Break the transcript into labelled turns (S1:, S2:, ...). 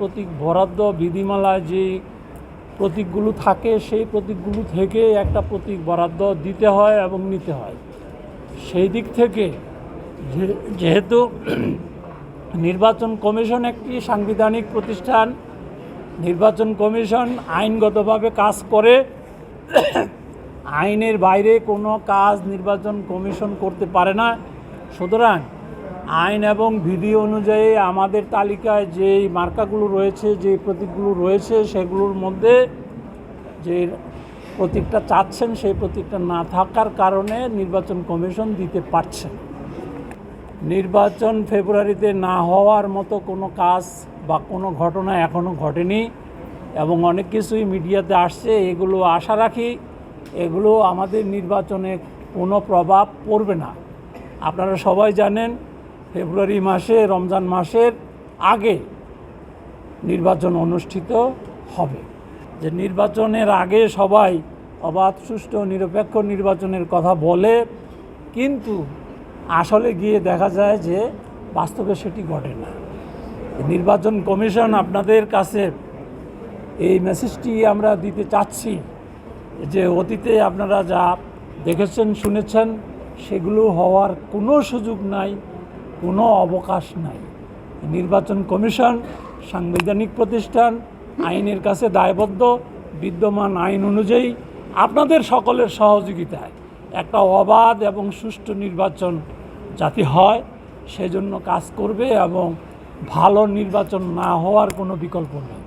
S1: প্রতীক বরাদ্দ বিধিমালায় যে প্রতীকগুলো থাকে সেই প্রতীকগুলো থেকে একটা প্রতীক বরাদ্দ দিতে হয় এবং নিতে হয়। সেই দিক থেকে যেহেতু নির্বাচন কমিশন একটি সাংবিধানিক প্রতিষ্ঠান, নির্বাচন কমিশন আইনগতভাবে কাজ করে, আইনের বাইরে কোনো কাজ নির্বাচন কমিশন করতে পারে না। সুতরাং আইন এবং বিধি অনুযায়ী আমাদের তালিকায় যেই মার্কাগুলো রয়েছে, যে প্রতীকগুলো রয়েছে, সেগুলোর মধ্যে যে প্রতীকটা চাচ্ছেন সেই প্রতীকটা না থাকার কারণে নির্বাচন কমিশন দিতে পারছে না। নির্বাচন ফেব্রুয়ারিতে না হওয়ার মতো কোনো কাজ বা কোনো ঘটনা এখনও ঘটেনি এবং অনেক কিছুই মিডিয়াতে আসছে। এগুলো আশা রাখি এগুলো আমাদের নির্বাচনে কোনো প্রভাব পড়বে না। আপনারা সবাই জানেন ফেব্রুয়ারি মাসে, রমজান মাসের আগে নির্বাচন অনুষ্ঠিত হবে। যে নির্বাচনের আগে সবাই অবাধ, সুষ্ঠু, নিরপেক্ষ নির্বাচনের কথা বলে, কিন্তু আসলে গিয়ে দেখা যায় যে বাস্তবে সেটি ঘটে না। নির্বাচন কমিশন আপনাদের কাছে এই মেসেজটি আমরা দিতে চাচ্ছি যে অতীতে আপনারা যা দেখেছেন, শুনেছেন, সেগুলো হওয়ার কোনো সুযোগ নাই, কোনো অবকাশ নাই। নির্বাচন কমিশন সাংবিধানিক প্রতিষ্ঠান, আইনের কাছে দায়বদ্ধ। বিদ্যমান আইন অনুযায়ী আপনাদের সকলের সহযোগিতায় একটা অবাধ এবং সুষ্ঠু নির্বাচন যাতে হয় সেজন্য কাজ করবে এবং ভালো নির্বাচন না হওয়ার কোনো বিকল্প নেই।